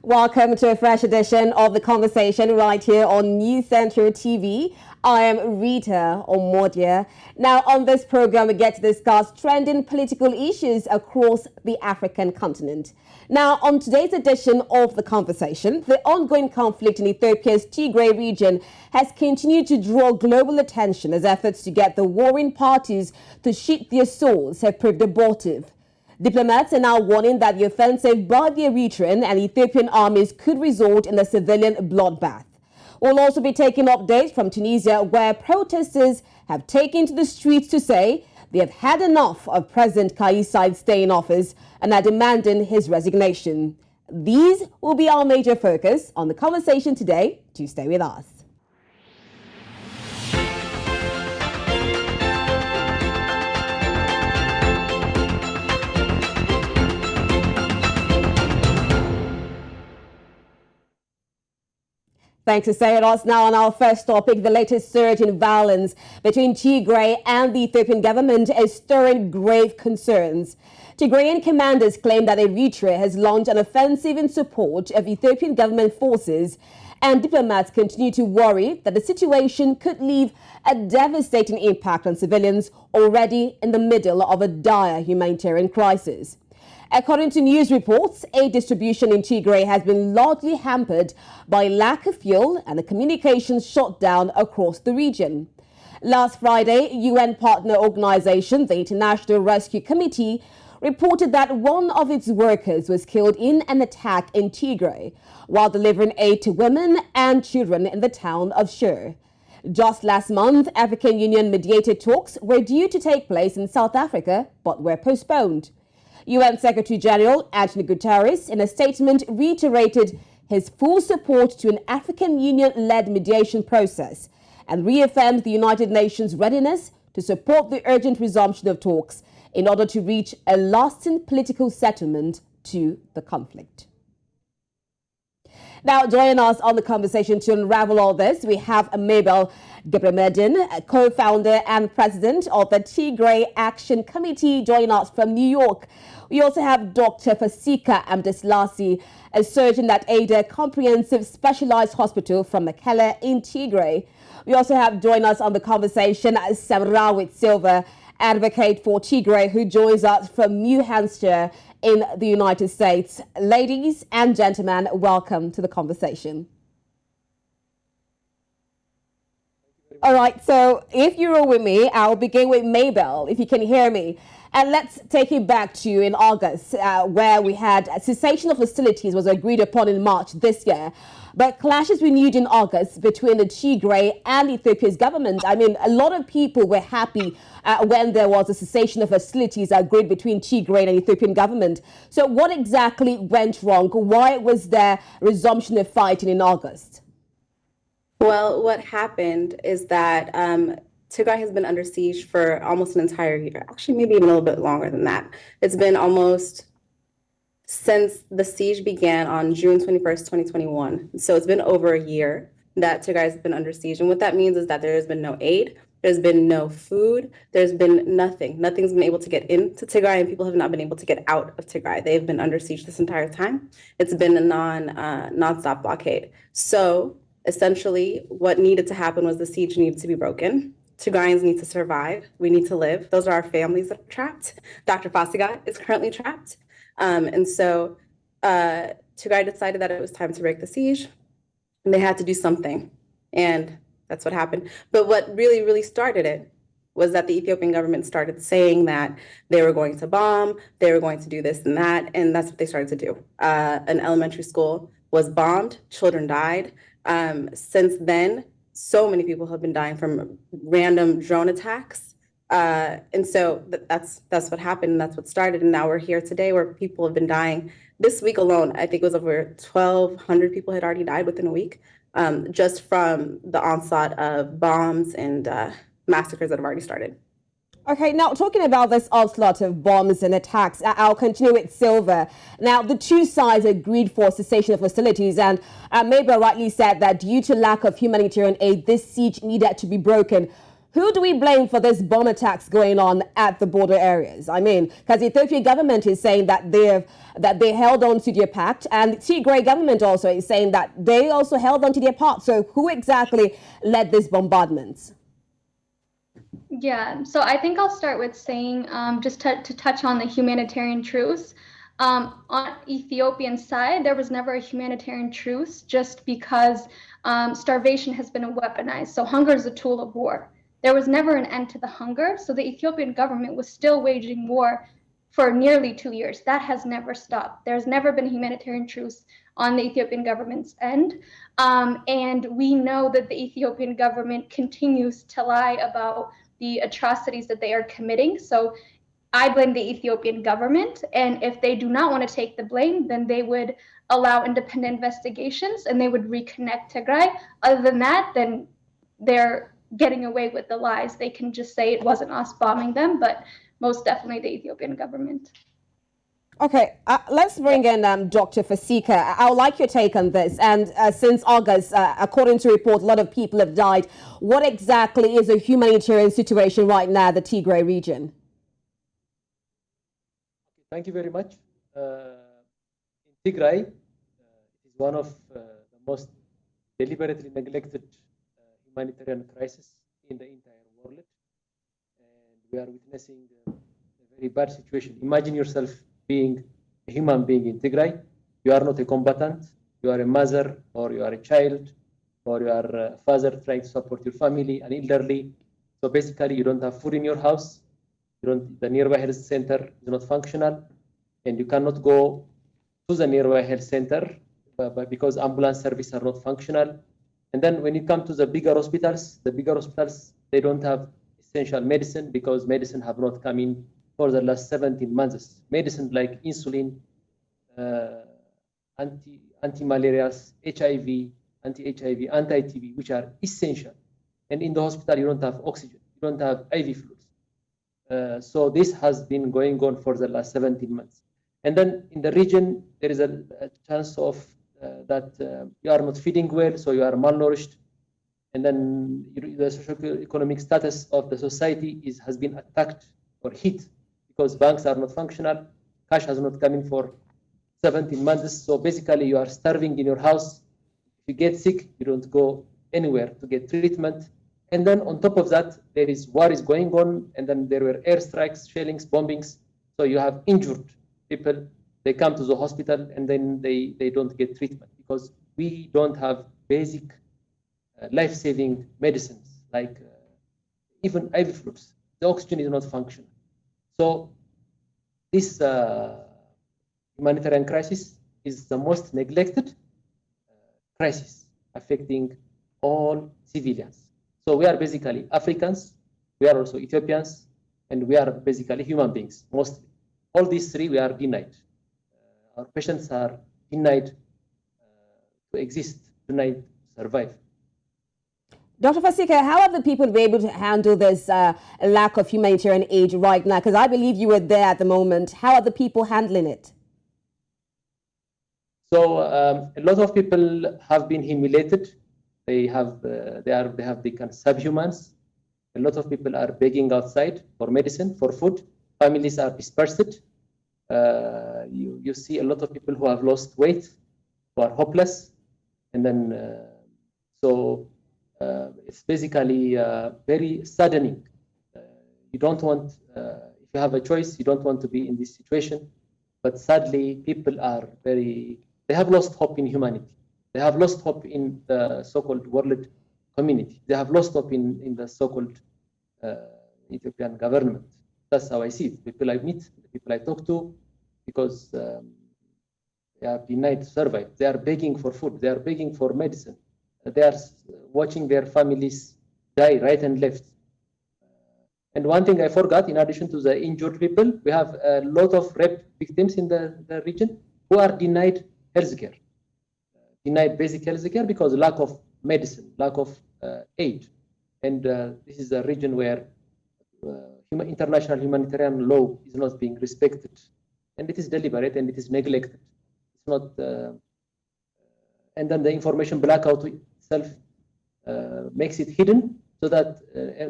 Welcome to a fresh edition of The Conversation right here on News Central TV. I am Rita Omodia. Now, on this program, we get to discuss trending political issues across the African continent. Now, on today's edition of The Conversation, the ongoing conflict in Ethiopia's Tigray region has continued to draw global attention as efforts to get the warring parties to sheath their swords have proved abortive. Diplomats are now warning that the offensive by the Eritrean and Ethiopian armies could result in a civilian bloodbath. We'll also be taking updates from Tunisia, where protesters have taken to the streets to say they have had enough of President Kais Said's stay in office and are demanding his resignation. These will be our major focus on The Conversation today. Do stay with us. Thanks for staying with us. Now on our first topic, the latest surge in violence between Tigray and the Ethiopian government is stirring grave concerns. Tigrayan commanders claim that Eritrea has launched an offensive in support of Ethiopian government forces, and diplomats continue to worry that the situation could leave a devastating impact on civilians already in the middle of a dire humanitarian crisis. According to news reports, aid distribution in Tigray has been largely hampered by lack of fuel and a communications shutdown across the region. Last Friday, UN partner organization, the International Rescue Committee, reported that one of its workers was killed in an attack in Tigray while delivering aid to women and children in the town of Shire. Just last month, African Union mediated talks were due to take place in South Africa, but were postponed. UN Secretary General Antonio Guterres, in a statement, reiterated his full support to an African Union-led mediation process and reaffirmed the United Nations' readiness to support the urgent resumption of talks in order to reach a lasting political settlement to the conflict. Now, joining us on The Conversation to unravel all this, we have Maebel Gebremedhin, co-founder and president of the Tigray Action Committee, joining us from New York. We also have Dr. Fasika Amdeslasie, a surgeon at Ayder Comprehensive Specialized Hospital from Mekelle in Tigray. We also have joining us on The Conversation Samrawit Silva, advocate for Tigray, who joins us from New Hampshire in the United States. Ladies and gentlemen, welcome to The Conversation. All right, so if you're all with me, I'll begin with Maebel, if you can hear me. And let's take it back to in August, where we had a cessation of hostilities was agreed upon in March this year. But clashes renewed in August between the Tigray and Ethiopia's government. I mean, a lot of people were happy when there was a cessation of hostilities agreed between Tigray and Ethiopian government. So what exactly went wrong? Why was there resumption of fighting in August? Well, what happened is that Tigray has been under siege for almost an entire year. Actually, maybe even a little bit longer than that. It's been almost since the siege began on June 21st, 2021. So it's been over a year that Tigray has been under siege. And what that means is that there has been no aid, there's been no food, there's been nothing. Nothing's been able to get into Tigray, and people have not been able to get out of Tigray. They've been under siege this entire time. It's been a non-stop blockade. So essentially, what needed to happen was the siege needed to be broken. Tigrayans need to survive. We need to live. Those are our families that are trapped. Dr. Fasika is currently trapped. And so Tigray decided that it was time to break the siege, and they had to do something. And that's what happened. But what really, really started it was that the Ethiopian government started saying that they were going to bomb, they were going to do this and that, and that's what they started to do. An elementary school was bombed, children died. Since then, so many people have been dying from random drone attacks. And so that's what happened, and that's what started. And now we're here today where people have been dying. This week alone, I think it was over 1,200 people had already died within a week, just from the onslaught of bombs and massacres that have already started. Okay, now talking about this onslaught of bombs and attacks, I'll continue with Silva. Now, the two sides agreed for cessation of hostilities, and Maebel rightly said that due to lack of humanitarian aid, this siege needed to be broken. Who do we blame for this bomb attacks going on at the border areas? I mean, because the Ethiopian government is saying that they held on to their pact, and the Tigray government also is saying that they also held on to their part. So who exactly led these bombardments? Yeah, so I think I'll start with saying, just to touch on the humanitarian truce. On Ethiopian side, there was never a humanitarian truce just because starvation has been weaponized. So hunger is a tool of war. There was never an end to the hunger. So the Ethiopian government was still waging war for nearly 2 years. That has never stopped. There's never been a humanitarian truce on the Ethiopian government's end. And we know that the Ethiopian government continues to lie about the atrocities that they are committing. So I blame the Ethiopian government, and if they do not want to take the blame, then they would allow independent investigations and they would reconnect Tigray. Other than that, then they're getting away with the lies. They can just say it wasn't us bombing them, but most definitely the Ethiopian government. Okay, let's bring in Dr. Fasika. I would like your take on this. And since August, according to report, a lot of people have died. What exactly is the humanitarian situation right now in the Tigray region? Thank you very much. In Tigray, it is one of the most deliberately neglected humanitarian crises in the entire world. And we are witnessing a very bad situation. Imagine yourself being a human being in Tigray. You are not a combatant. You are a mother, or you are a child, or you are a father trying to support your family, an elderly. So basically, you don't have food in your house. The nearby health center is not functional, and you cannot go to the nearby health center because ambulance services are not functional. And then when you come to the bigger hospitals, they don't have essential medicine because medicine have not come in for the last 17 months. Medicine like insulin, anti-malarials, HIV, anti-HIV, anti-TB, which are essential. And in the hospital, you don't have oxygen, you don't have IV fluids. So this has been going on for the last 17 months. And then in the region, there is a chance of that you are not feeding well, so you are malnourished. And then the socio-economic status of the society has been attacked or hit because banks are not functional, cash has not come in for 17 months. So basically, you are starving in your house. If you get sick, you don't go anywhere to get treatment. And then on top of that, there is war is going on, and then there were airstrikes, shellings, bombings. So you have injured people. They come to the hospital, and then they don't get treatment because we don't have basic life-saving medicines like even IV fluids. The oxygen is not functional. So this humanitarian crisis is the most neglected crisis affecting all civilians. So we are basically Africans, we are also Ethiopians, and we are basically human beings, mostly. All these three, we are denied. Our patients are denied to exist, denied to survive. Dr. Fasika, how have the people been able to handle this lack of humanitarian aid right now? Because I believe you were there at the moment. How are the people handling it? So a lot of people have been humiliated. They have become subhumans. A lot of people are begging outside for medicine, for food. Families are dispersed. You see a lot of people who have lost weight, who are hopeless, and then it's basically very saddening. You don't want, if you have a choice, you don't want to be in this situation. But sadly, people are they have lost hope in humanity. They have lost hope in the so-called world community. They have lost hope in the so-called Ethiopian government. That's how I see it. People I meet, the people I talk to, because they are denied to survive. They are begging for food. They are begging for medicine. They are watching their families die right and left. And one thing I forgot, in addition to the injured people, we have a lot of rape victims in the region who are denied healthcare. Denied basic health care because lack of medicine, lack of aid. And this is a region where international humanitarian law is not being respected. And it is deliberate and it is neglected. It's not, and then the information blackout itself makes it hidden. so that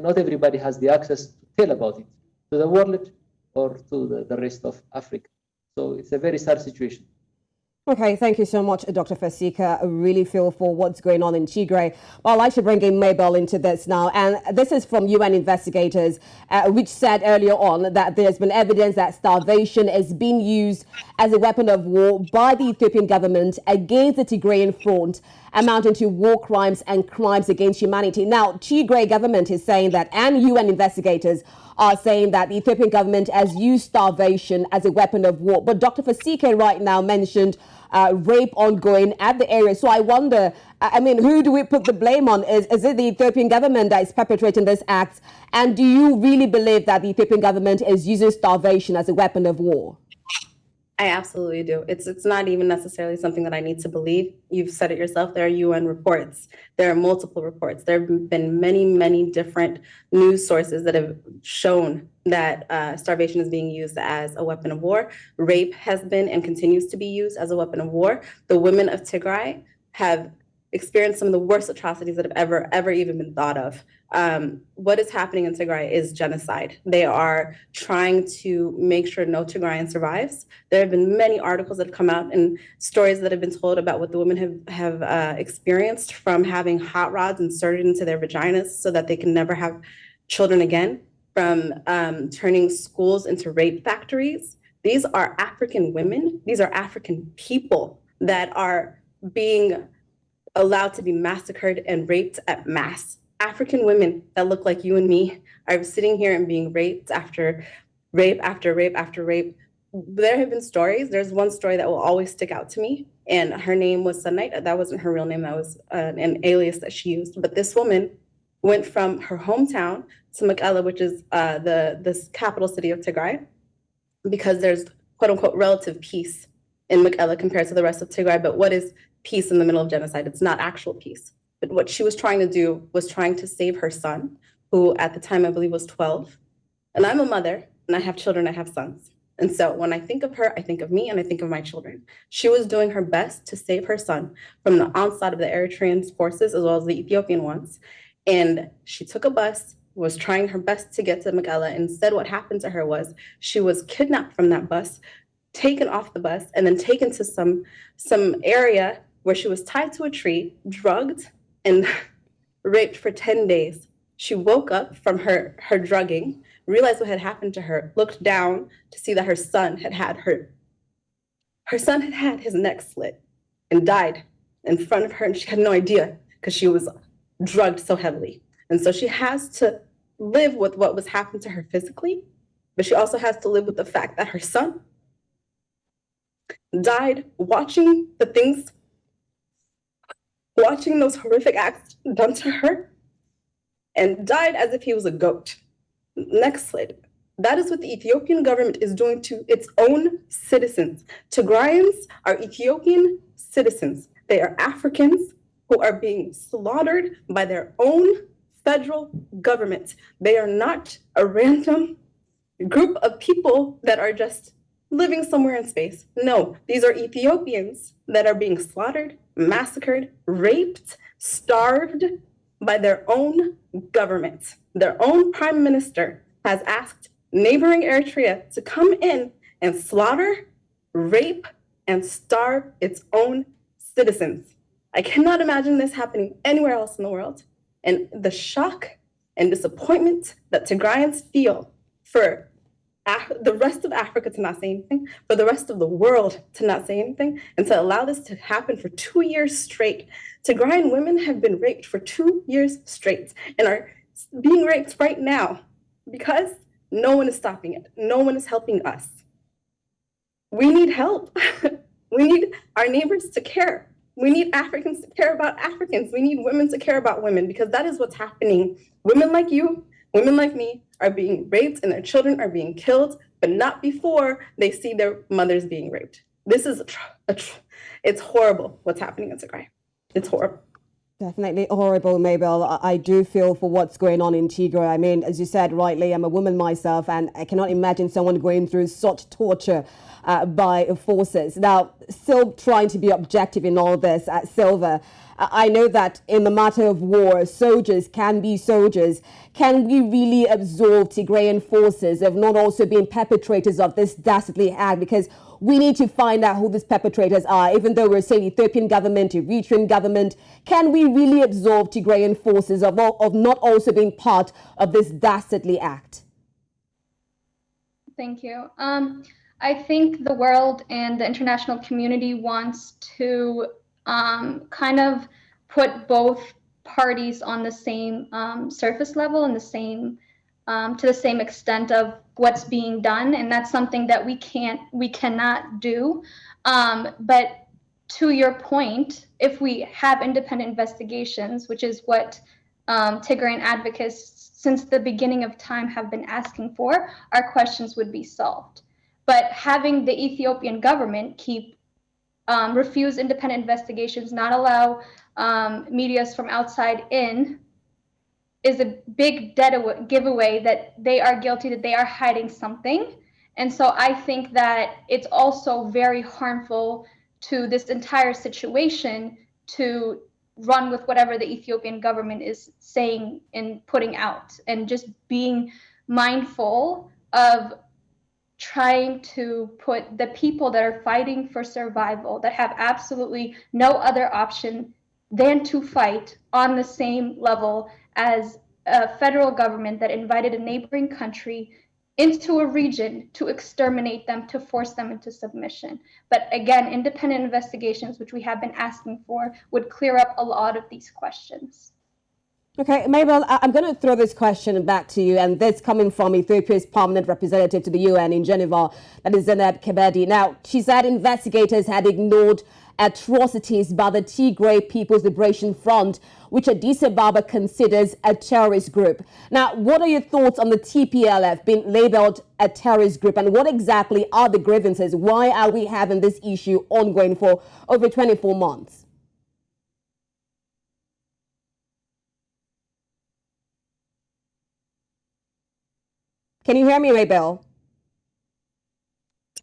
not everybody has the access to tell about it to the world or to the rest of Africa. So it's a very sad situation. Okay, thank you so much, Dr. Fasika. I really feel for what's going on in Tigray. Well, I'd like to bring in Maebel into this now. And this is from UN investigators, which said earlier on that there's been evidence that starvation is being used as a weapon of war by the Ethiopian government against the Tigrayan front, amounting to war crimes and crimes against humanity. Now, Tigray government is saying that, and UN investigators are saying that the Ethiopian government has used starvation as a weapon of war. But Dr. Fasika right now mentioned rape ongoing at the area. So I wonder, I mean, who do we put the blame on? Is it the Ethiopian government that is perpetrating this act? And do you really believe that the Ethiopian government is using starvation as a weapon of war? I absolutely do. It's not even necessarily something that I need to believe. You've said it yourself. There are UN reports. There are multiple reports. There have been many, many different news sources that have shown that starvation is being used as a weapon of war. Rape has been and continues to be used as a weapon of war. The women of Tigray have experienced some of the worst atrocities that have ever even been thought of. What is happening in Tigray is genocide. They are trying to make sure no Tigrayan survives. There have been many articles that have come out and stories that have been told about what the women have experienced from having hot rods inserted into their vaginas so that they can never have children again, from turning schools into rape factories. These are African women. These are African people that are being allowed to be massacred and raped at mass. African women that look like you and me are sitting here and being raped after rape after rape after rape. There have been stories. There's one story that will always stick out to me, and her name was Sunnight. That wasn't her real name. That was an alias that she used. But this woman went from her hometown to Mekelle, which is the capital city of Tigray, because there's quote unquote relative peace in Mekelle compared to the rest of Tigray. But what is peace in the middle of genocide? It's not actual peace. But what she was trying to do was trying to save her son, who at the time I believe was 12. And I'm a mother, and I have children, I have sons. And so when I think of her, I think of me, and I think of my children. She was doing her best to save her son from the onslaught of the Eritrean forces as well as the Ethiopian ones. And she took a bus, was trying her best to get to Mekelle. Instead, what happened to her was she was kidnapped from that bus, taken off the bus, and then taken to some area where she was tied to a tree, drugged, and raped for 10 days. She woke up from her drugging, realized what had happened to her, looked down to see that her son had had his neck slit and died in front of her, and she had no idea because she was drugged so heavily. And so she has to live with what was happened to her physically, but she also has to live with the fact that her son died watching those horrific acts done to her, and died as if he was a goat. Next slide. That is what the Ethiopian government is doing to its own citizens. Tigrayans are Ethiopian citizens. They are Africans who are being slaughtered by their own federal government. They are not a random group of people that are just living somewhere in space. No, these are Ethiopians that are being slaughtered, massacred, raped, starved by their own government. Their own prime minister has asked neighboring Eritrea to come in and slaughter, rape, and starve its own citizens. I cannot imagine this happening anywhere else in the world. And the shock and disappointment that Tigrayans feel for the rest of Africa to not say anything, for the rest of the world to not say anything, and to allow this to happen for 2 years straight. Tigrayan women have been raped for 2 years straight and are being raped right now because no one is stopping it. No one is helping us. We need help. We need our neighbors to care. We need Africans to care about Africans. We need women to care about women, because that is what's happening. Women like you, women like me are being raped and their children are being killed, but not before they see their mothers being raped. This is, it's horrible what's happening in Tigray. It's horrible. Definitely horrible, Maebel. I do feel for what's going on in Tigray. I mean, as you said rightly, I'm a woman myself, and I cannot imagine someone going through such torture by forces. Now, still trying to be objective in all this, Silva, I know that in the matter of war, soldiers can be soldiers. Can we really absolve Tigrayan forces of not also being perpetrators of this dastardly act? Because we need to find out who these perpetrators are, even though we're saying Ethiopian government, Eritrean government. Can we really absolve Tigrayan forces of not also being part of this dastardly act? Thank you. I think the world and the international community wants to kind of put both parties on the same surface level and the same to the same extent of what's being done, and that's something that we cannot do. But to your point, if we have independent investigations, which is what Tigrayan advocates since the beginning of time have been asking for, our questions would be solved. But having the Ethiopian government refuse independent investigations, not allow medias from outside in, is a big giveaway that they are guilty, that they are hiding something. And so I think that it's also very harmful to this entire situation to run with whatever the Ethiopian government is saying and putting out, and just being mindful of trying to put the people that are fighting for survival, that have absolutely no other option than to fight, on the same level as a federal government that invited a neighboring country into a region to exterminate them, to force them into submission. But again, independent investigations, which we have been asking for, would clear up a lot of these questions. Okay, Maebel, I'm going to throw this question back to you, and this coming from Ethiopia's permanent representative to the UN in Geneva, that is Maebel Gebremedhin. Now, she said investigators had ignored atrocities by the Tigray People's Liberation Front, which Addis Ababa considers a terrorist group. Now, what are your thoughts on the TPLF being labeled a terrorist group, and what exactly are the grievances? Why are we having this issue ongoing for over 24 months? Can you hear me, Maebel?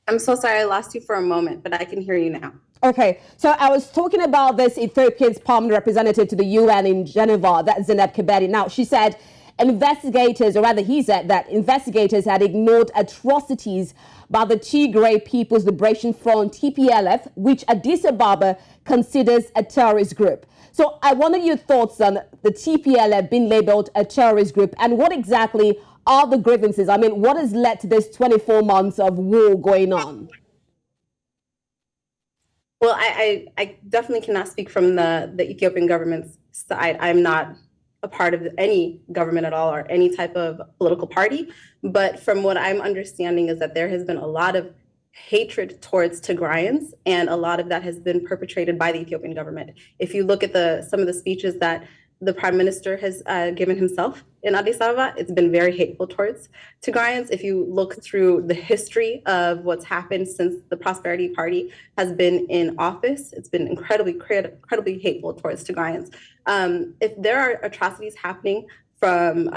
I'm so sorry, I lost you for a moment, but I can hear you now. Okay, so I was talking about this Ethiopia's permanent representative to the UN in Geneva, that's Maebel Gebremedhin. Now, she said investigators, or rather he said that investigators had ignored atrocities by the Tigray People's Liberation Front, TPLF, which Addis Ababa considers a terrorist group. So I wanted your thoughts on the TPLF being labeled a terrorist group, and what exactly are the grievances? I mean, what has led to this 24 months of war going on? Well, I definitely cannot speak from the Ethiopian government's side. I'm not a part of any government at all, or any type of political party. But from what I'm understanding is that there has been a lot of hatred towards Tigrayans, and a lot of that has been perpetrated by the Ethiopian government. If you look at some of the speeches that the prime minister has given himself in Addis Ababa, it's been very hateful towards Tigrayans. If you look through the history of what's happened since the Prosperity Party has been in office, it's been incredibly hateful towards Tigrayans. If there are atrocities happening from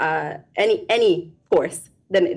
any force, then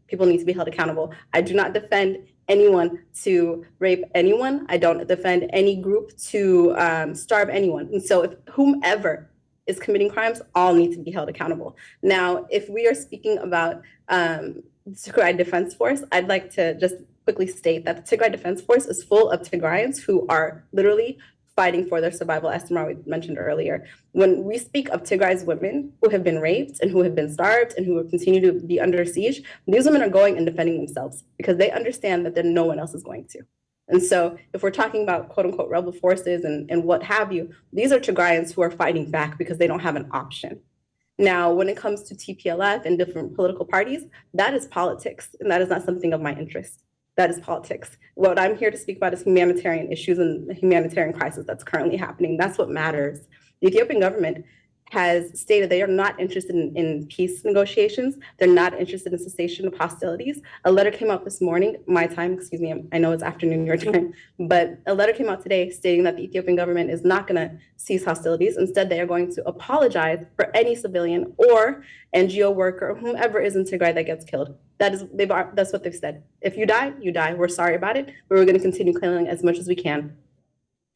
people need to be held accountable. I do not defend anyone to rape anyone. I don't defend any group to starve anyone. And so if whomever is committing crimes, all need to be held accountable. Now, if we are speaking about the Tigray Defense Force, I'd like to just quickly state that the Tigray Defense Force is full of Tigrayans who are literally fighting for their survival, as Samrawit mentioned earlier. When we speak of Tigray's women who have been raped and who have been starved and who will continue to be under siege, these women are going and defending themselves because they understand that no one else is going to. And so if we're talking about quote unquote rebel forces and what have you, these are Tigrayans who are fighting back because they don't have an option. Now, when it comes to TPLF and different political parties, that is politics, and that is not something of my interest. That is politics. What I'm here to speak about is humanitarian issues and the humanitarian crisis that's currently happening. That's what matters. The Ethiopian government has stated they are not interested in peace negotiations. They're not interested in cessation of hostilities. A letter came out this morning, my time, excuse me, I know it's afternoon your time, but a letter came out today stating that the Ethiopian government is not gonna cease hostilities. Instead, they are going to apologize for any civilian or NGO worker or whomever is in Tigray that gets killed. That's what they've said. If you die, you die. We're sorry about it, but we're gonna continue killing as much as we can.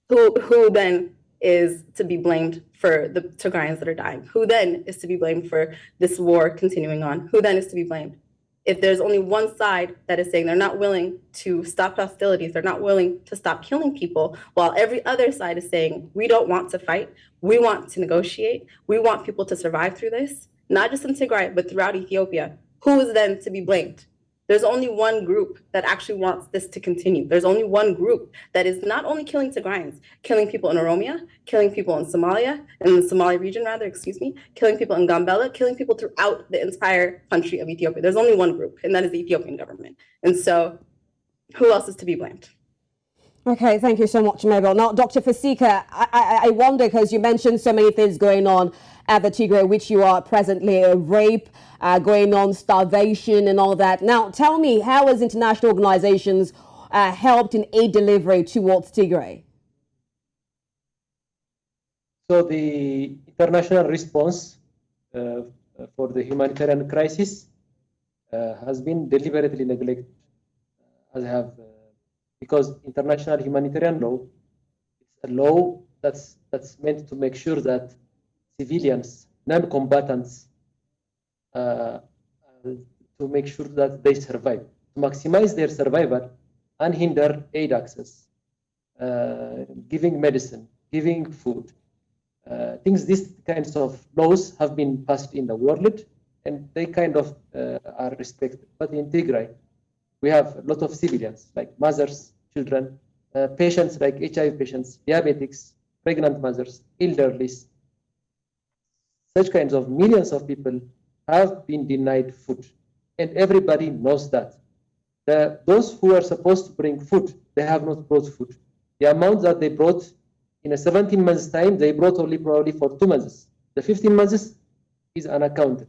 Who then is to be blamed for the Tigrayans that are dying? Who then is to be blamed for this war continuing on? Who then is to be blamed? If there's only one side that is saying they're not willing to stop hostilities, they're not willing to stop killing people, while every other side is saying, we don't want to fight, we want to negotiate, we want people to survive through this, not just in Tigray, but throughout Ethiopia, who is then to be blamed? There's only one group that actually wants this to continue. There's only one group that is not only killing Tigrayans, killing people in Oromia, killing people in Somalia, in the Somali region rather, killing people in Gambela, killing people throughout the entire country of Ethiopia. There's only one group, and that is the Ethiopian government. And so who else is to be blamed? Okay, thank you so much, Maebel. Now, Dr. Fasika, I wonder, because you mentioned so many things going on at the Tigray, which you are presently, rape going on, starvation and all that. Now, tell me, how has international organizations helped in aid delivery towards Tigray? So the international response for the humanitarian crisis has been deliberately neglected, as I have because international humanitarian law is a law that's meant to make sure that civilians, non-combatants, to make sure that they survive, to maximize their survival, unhindered aid access, giving medicine, giving food, these kinds of laws have been passed in the world, and they kind of are respected. But in Tigray, we have a lot of civilians, like mothers, children, patients like HIV patients, diabetics, pregnant mothers, elderly. Such kinds of millions of people have been denied food, and everybody knows that. Those who are supposed to bring food, they have not brought food. The amount that they brought in a 17 months time, they brought only probably for 2 months. The 15 months is unaccounted.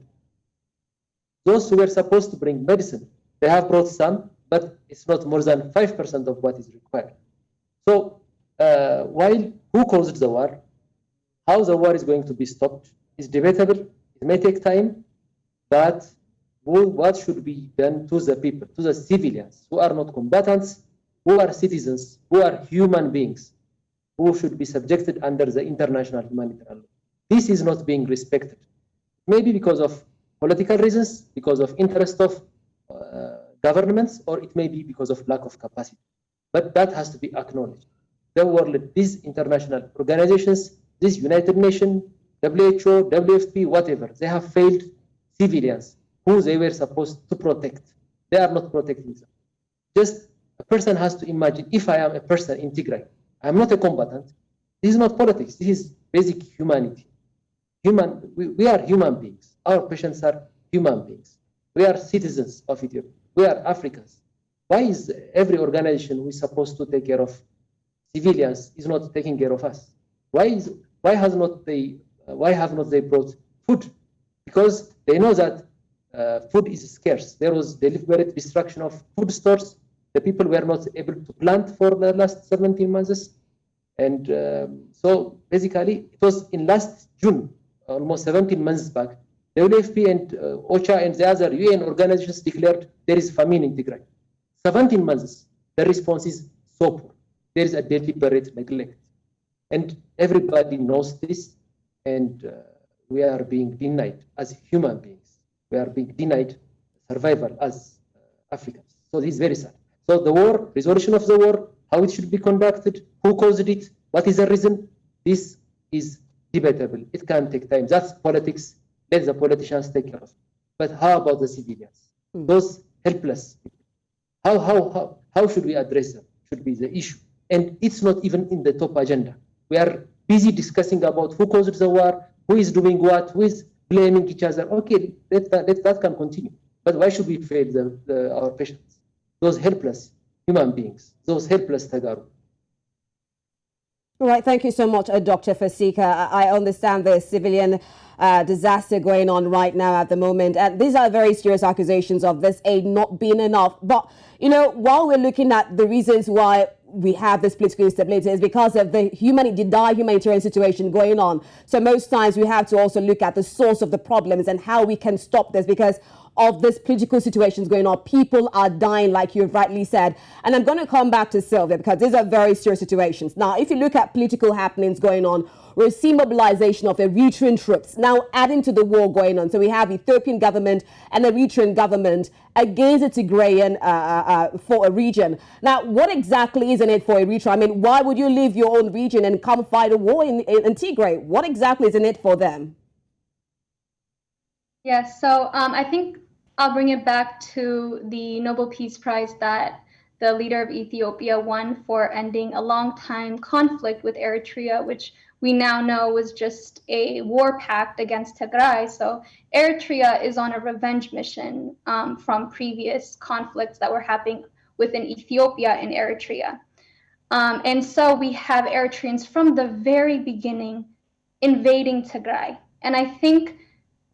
Those who were supposed to bring medicine, they have brought some, but it's not more than 5% of what is required. So while who caused the war, how the war is going to be stopped is debatable. It may take time, but what should be done to the people, to the civilians who are not combatants, who are citizens, who are human beings, who should be subjected under the international humanitarian law. This is not being respected. Maybe because of political reasons, because of interest of governments, or it may be because of lack of capacity. But that has to be acknowledged. The world, these international organizations, these United Nations, WHO, WFP, whatever, they have failed civilians who they were supposed to protect. They are not protecting them. Just a person has to imagine, if I am a person in Tigray, I'm not a combatant. This is not politics. This is basic humanity. We are human beings. Our patients are human beings. We are citizens of Ethiopia. We are Africans. Why is every organization who is supposed to take care of civilians is not taking care of us? Why have not they brought food? Because they know that food is scarce. There was deliberate destruction of food stores. The people were not able to plant for the last 17 months. And so basically, it was in last June, almost 17 months back, the WFP and OCHA and the other UN organizations declared there is famine in Tigray. 17 months, the response is so poor. There is a deliberate neglect. And everybody knows this, and we are being denied as human beings. We are being denied survival as Africans. So this is very sad. So the war, resolution of the war, how it should be conducted, who caused it, what is the reason, this is debatable. It can take time. That's politics. Let the politicians take care of it. But how about the civilians? Those helpless people. How should we address them? Should be the issue. And it's not even in the top agenda. We are busy discussing about who caused the war, who is doing what, who is blaming each other. Okay, that can continue. But why should we fail our patients? Those helpless human beings, those helpless Tagaru. All right, thank you so much, Dr. Fasika. I understand there's civilian disaster going on right now at the moment. And these are very serious accusations of this aid not being enough. But, you know, while we're looking at the reasons why we have this political instability is because of the humanitarian situation going on. So most times we have to also look at the source of the problems and how we can stop this, because of this political situations going on. People are dying, like you've rightly said. And I'm going to come back to Sylvia because these are very serious situations. Now, if you look at political happenings going on, we're seeing mobilization of Eritrean troops now adding to the war going on. So we have Ethiopian government and Eritrean government against the Tigrayan for a region. Now, what exactly is in it for Eritrea? I mean, why would you leave your own region and come fight a war in Tigray? What exactly is in it for them? Yes, so I think I'll bring it back to the Nobel Peace Prize that the leader of Ethiopia won for ending a long time conflict with Eritrea, which we now know was just a war pact against Tigray. So Eritrea is on a revenge mission from previous conflicts that were happening within Ethiopia and Eritrea. And so we have Eritreans from the very beginning invading Tigray. And I think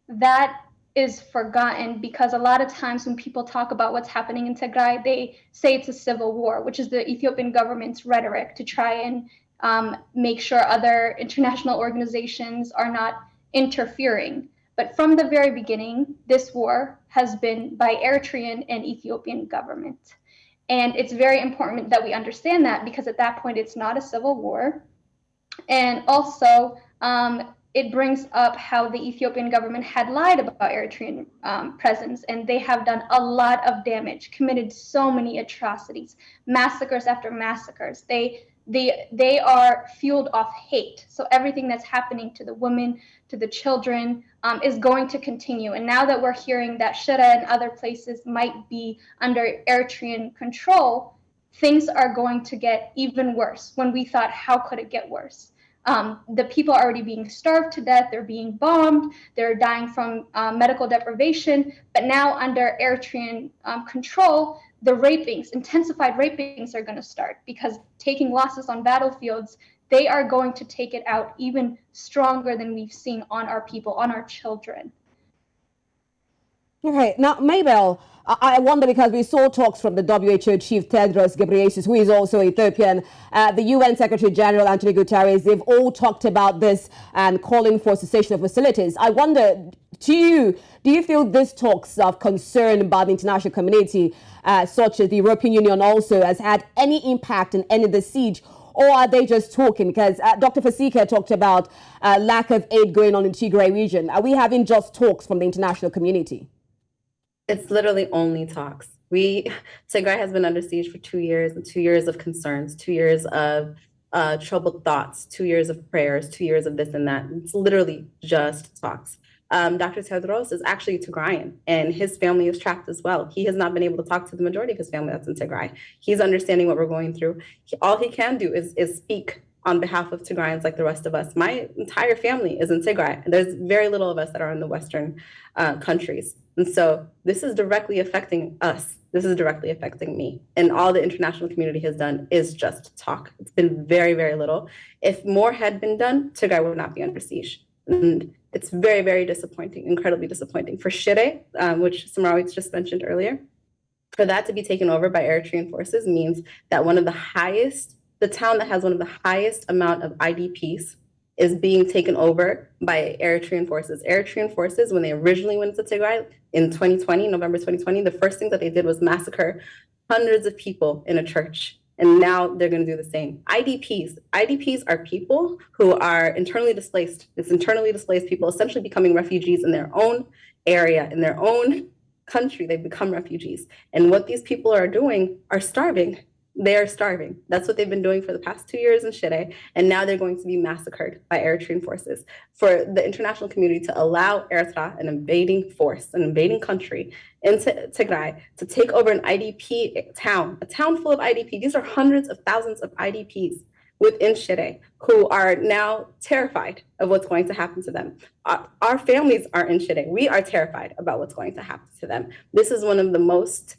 that is forgotten because a lot of times when people talk about what's happening in Tigray, they say it's a civil war, which is the Ethiopian government's rhetoric to try and make sure other international organizations are not interfering. But from the very beginning, this war has been by Eritrean and Ethiopian government. And it's very important that we understand that because at that point, it's not a civil war. And also, it brings up how the Ethiopian government had lied about Eritrean presence, and they have done a lot of damage, committed so many atrocities, massacres after massacres. They are fueled off hate. So everything that's happening to the women, to the children, is going to continue. And now that we're hearing that Shire and other places might be under Eritrean control, things are going to get even worse when we thought, how could it get worse? The people are already being starved to death, they're being bombed, they're dying from medical deprivation, but now under Eritrean control, the rapings, intensified rapings are going to start because taking losses on battlefields, they are going to take it out even stronger than we've seen on our people, on our children. Okay, now, Maebel, I wonder because we saw talks from the WHO chief Tedros Ghebreyesus, who is also Ethiopian, the UN Secretary General Antonio Guterres, they've all talked about this and calling for cessation of hostilities. I wonder, do you feel these talks of concern by the international community, such as the European Union also, has had any impact in any of the siege? Or are they just talking? Because Dr. Fasika talked about lack of aid going on in Tigray region. Are we having just talks from the international community? It's literally only talks. Tigray has been under siege for 2 years, and 2 years of concerns, 2 years of troubled thoughts, 2 years of prayers, 2 years of this and that. It's literally just talks. Dr. Tedros is actually Tigrayan, and his family is trapped as well. He has not been able to talk to the majority of his family that's in Tigray. He's understanding what we're going through. All he can do is speak on behalf of Tigrayans like the rest of us. My entire family is in Tigray, and there's very little of us that are in the Western countries. And so this is directly affecting us. This is directly affecting me. And all the international community has done is just talk. It's been very, very little. If more had been done, Tigray would not be under siege. And it's very, very disappointing, incredibly disappointing. For Shire, which Samrawit just mentioned earlier, for that to be taken over by Eritrean forces means that the town that has one of the highest amount of IDPs is being taken over by Eritrean forces. Eritrean forces, when they originally went to Tigray in 2020, November 2020, the first thing that they did was massacre hundreds of people in a church. And now they're going to do the same. IDPs are people who are internally displaced. It's internally displaced people essentially becoming refugees in their own area, in their own country. They become refugees. And what these people are doing are starving. They are starving. That's what they've been doing for the past 2 years in Shire, and now they're going to be massacred by Eritrean forces. For the international community to allow Eritrea, an invading force, an invading country, into Tigray to take over an IDP town, a town full of IDP. These are hundreds of thousands of IDPs within Shire who are now terrified of what's going to happen to them. Our families are in Shire. We are terrified about what's going to happen to them. This is one of the most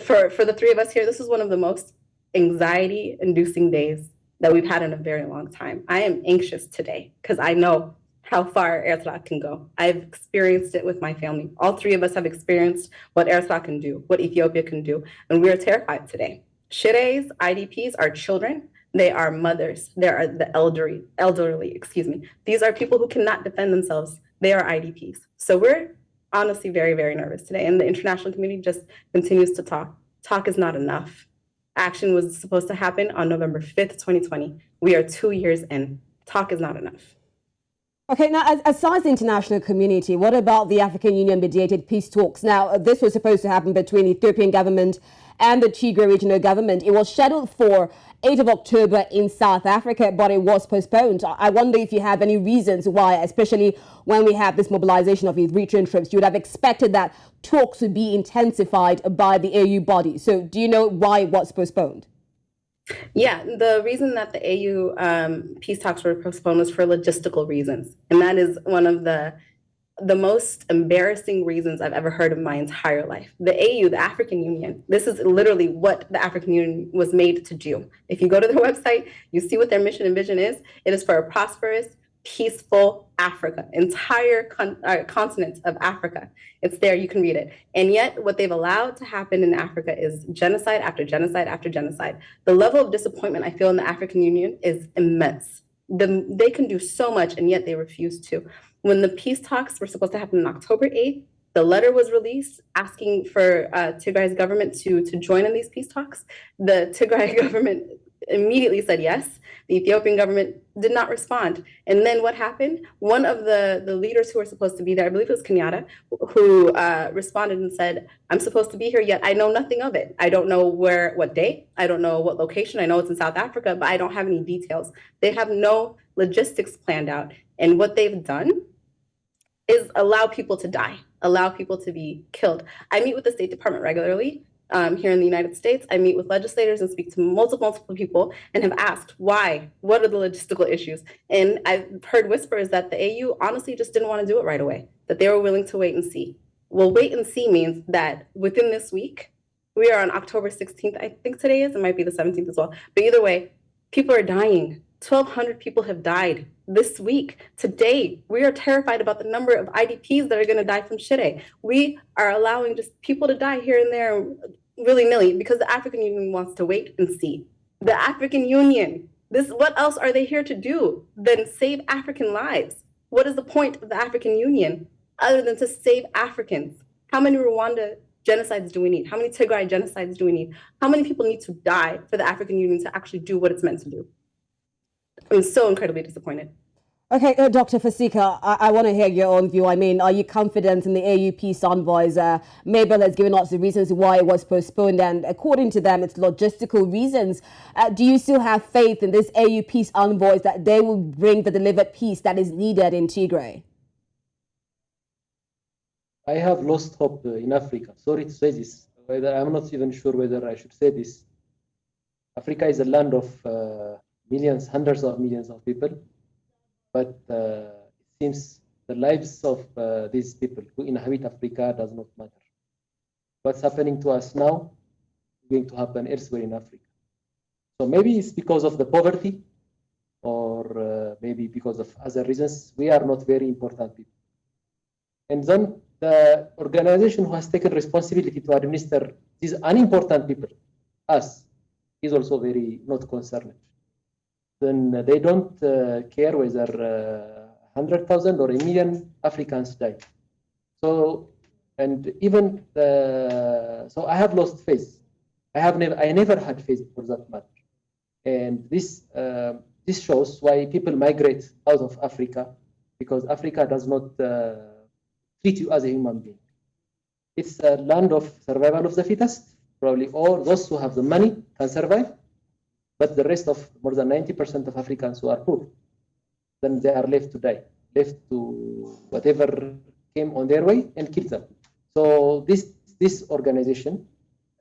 For the three of us here, this is one of the most anxiety-inducing days that we've had in a very long time. I am anxious today because I know how far Eritrea can go. I've experienced it with my family. All three of us have experienced what Eritrea can do, what Ethiopia can do, and we are terrified today. Shire's IDPs are children. They are mothers. They are the elderly. These are people who cannot defend themselves. They are IDPs. So we're honestly very, very nervous today. And the international community just continues to talk. Talk is not enough. Action was supposed to happen on November 5th, 2020. We are 2 years in. Talk is not enough. Okay, now, aside the international community, what about the African Union mediated peace talks? Now, this was supposed to happen between the Ethiopian government and the Tigray regional government. It was scheduled for 8th of October in South Africa, but it was postponed. I wonder if you have any reasons why, especially when we have this mobilization of Eritrean troops. You would have expected that talks would be intensified by the AU body. So do you know why it was postponed? Yeah, the reason that the AU peace talks were postponed was for logistical reasons. And that is one of the most embarrassing reasons I've ever heard in my entire life. The AU, the African Union, this is literally what the African Union was made to do. If you go to their website, you see what their mission and vision is. It is for a prosperous, peaceful Africa, entire continent of Africa. It's there, you can read it. And yet what they've allowed to happen in Africa is genocide after genocide after genocide. The level of disappointment I feel in the African Union is immense. They can do so much and yet they refuse to. When the peace talks were supposed to happen on October 8th, the letter was released asking for Tigray's government to join in these peace talks. The Tigray government immediately said yes. The Ethiopian government did not respond. And then what happened? One of the leaders who were supposed to be there, I believe it was Kenyatta, who responded and said, I'm supposed to be here, yet I know nothing of it. I don't know what day, I don't know what location. I know it's in South Africa, but I don't have any details. They have no logistics planned out. And what they've done is allow people to die, allow people to be killed. I meet with the State Department regularly. Here in the United States, I meet with legislators and speak to multiple people and have asked why, what are the logistical issues? And I've heard whispers that the AU honestly just didn't want to do it right away, that they were willing to wait and see. Well, wait and see means that within this week, we are on October 16th, I think today is, it might be the 17th as well. But either way, people are dying. 1,200 people have died this week. Today, we are terrified about the number of IDPs that are going to die from Shire. We are allowing just people to die here and there willy-nilly because the African Union wants to wait and see. The African Union, what else are they here to do than save African lives? What is the point of the African Union other than to save Africans? How many Rwanda genocides do we need? How many Tigray genocides do we need? How many people need to die for the African Union to actually do what it's meant to do? I'm so incredibly disappointed. Okay, Dr. Fasika, I want to hear your own view. I mean, are you confident in the AU peace envoys? Maebel has given us the reasons why it was postponed, and according to them, it's logistical reasons. Do you still have faith in this AU peace envoys that they will bring the delivered peace that is needed in Tigray? I have lost hope in Africa. Sorry to say this. I'm not even sure whether I should say this. Africa is a land of millions, hundreds of millions of people. But it seems the lives of these people who inhabit Africa does not matter. What's happening to us now is going to happen elsewhere in Africa. So maybe it's because of the poverty, or maybe because of other reasons. We are not very important people. And then the organization who has taken responsibility to administer these unimportant people, us, is also very not concerned. Then they don't care whether 100,000 or 1 million Africans die. So, and even so, I have lost faith. I never had faith for that matter. And this shows why people migrate out of Africa, because Africa does not treat you as a human being. It's a land of survival of the fittest. Probably all those who have the money can survive. But the rest of more than 90% of Africans who are poor, then they are left to die, left to whatever came on their way and kill them. So this organization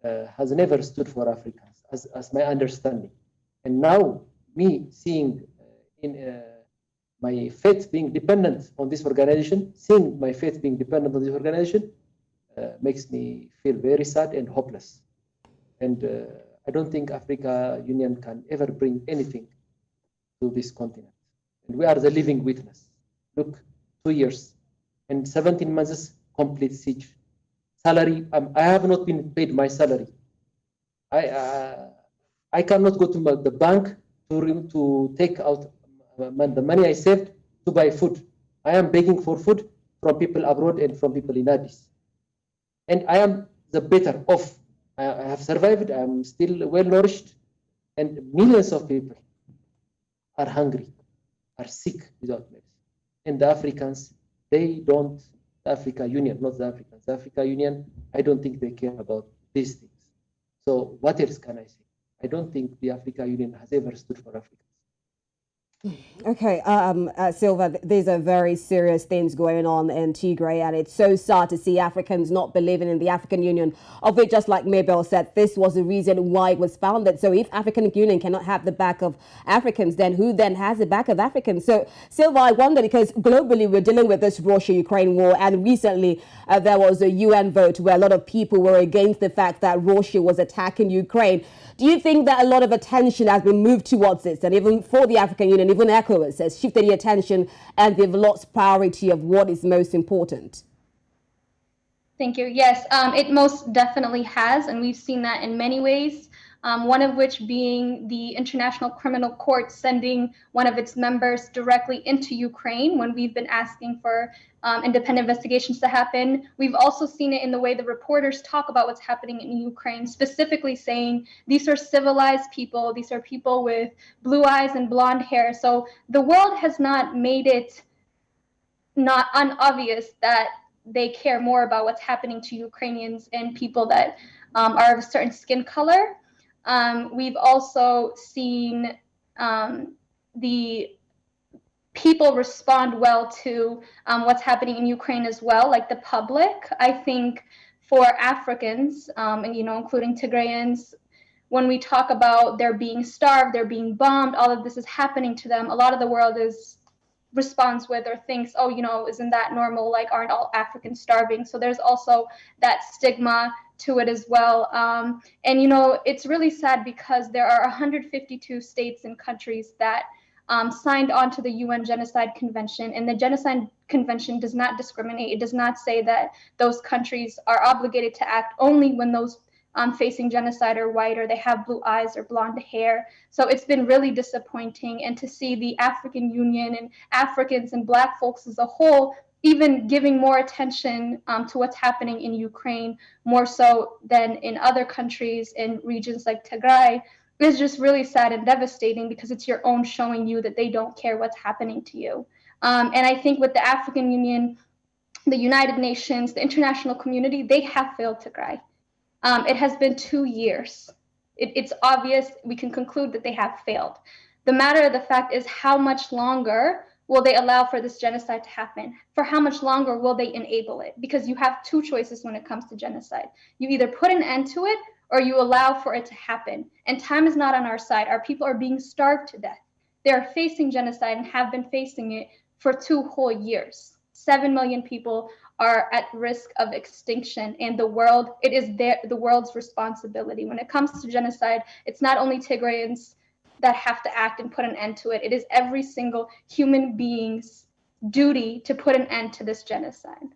has never stood for Africans, as my understanding. And now me seeing my faith being dependent on this organization, seeing my faith being dependent on this organization, makes me feel very sad and hopeless. And I don't think Africa Union can ever bring anything to this continent. And we are the living witness. Look, 2 years and 17 months complete siege. Salary, I have not been paid my salary. I cannot go to the bank to take out the money I saved to buy food. I am begging for food from people abroad and from people in Addis. And I am the better off. I have survived, I am still well nourished, and millions of people are hungry, are sick without medicine. And the Africans, they don't, the Africa Union, not the Africans, the Africa Union, I don't think they care about these things. So what else can I say? I don't think the Africa Union has ever stood for Africa. Okay, Silva, these are very serious things going on in Tigray, and it's so sad to see Africans not believing in the African Union, of which, just like Maebel said, this was the reason why it was founded. So if African Union cannot have the back of Africans, then who then has the back of Africans? So, Silva, I wonder, because globally we're dealing with this Russia-Ukraine war, and recently there was a UN vote where a lot of people were against the fact that Russia was attacking Ukraine. Do you think that a lot of attention has been moved towards this, and even for the African Union, even ECOWAS has shifted the attention and they've lost priority of what is most important? Thank you. Yes, it most definitely has, and we've seen that in many ways. One of which being the International Criminal Court sending one of its members directly into Ukraine when we've been asking for independent investigations to happen. We've also seen it in the way the reporters talk about what's happening in Ukraine, specifically saying these are civilized people, these are people with blue eyes and blonde hair. So the world has not made it not unobvious that they care more about what's happening to Ukrainians and people that are of a certain skin color. We've also seen the people respond well to what's happening in Ukraine as well, like the public. I think for Africans, and including Tigrayans, when we talk about they're being starved, they're being bombed, all of this is happening to them, a lot of the world responds with or thinks, oh, isn't that normal? Like, aren't all Africans starving? So there's also that stigma to it as well. And it's really sad because there are 152 states and countries that signed on to the UN Genocide Convention, and the Genocide Convention does not discriminate. It does not say that those countries are obligated to act only when those facing genocide are white, or they have blue eyes or blonde hair. So it's been really disappointing, and to see the African Union and Africans and Black folks as a whole even giving more attention to what's happening in Ukraine, more so than in other countries in regions like Tigray, is just really sad and devastating, because it's your own showing you that they don't care what's happening to you. And I think with the African Union, the United Nations, the international community, they have failed Tigray. It has been 2 years. It's obvious, we can conclude that they have failed. The matter of the fact is, how much longer will they allow for this genocide to happen? For how much longer will they enable it? Because you have two choices when it comes to genocide. You either put an end to it, or you allow for it to happen. And time is not on our side. Our people are being starved to death. They are facing genocide and have been facing it for 2 whole years. 7 million people are at risk of extinction, and it is the world's responsibility. When it comes to genocide, it's not only Tigrayans that have to act and put an end to it. It is every single human being's duty to put an end to this genocide.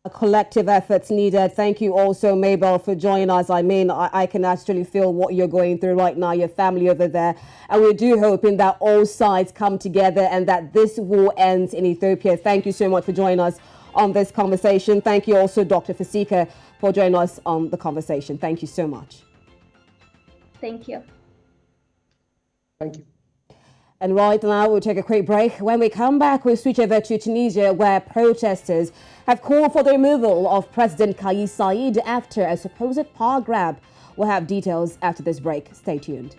A collective efforts needed. Thank you also, Maebel, for joining us. I mean, I can actually feel what you're going through right now, your family over there. And we do hoping that all sides come together and that this war ends in Ethiopia. Thank you so much for joining us on this conversation. Thank you also, Dr. Fasika, for joining us on the conversation. Thank you so much. Thank you. Thank you. And right now, we'll take a quick break. When we come back, we'll switch over to Tunisia, where protesters have called for the removal of President Kais Saied after a supposed power grab. We'll have details after this break. Stay tuned.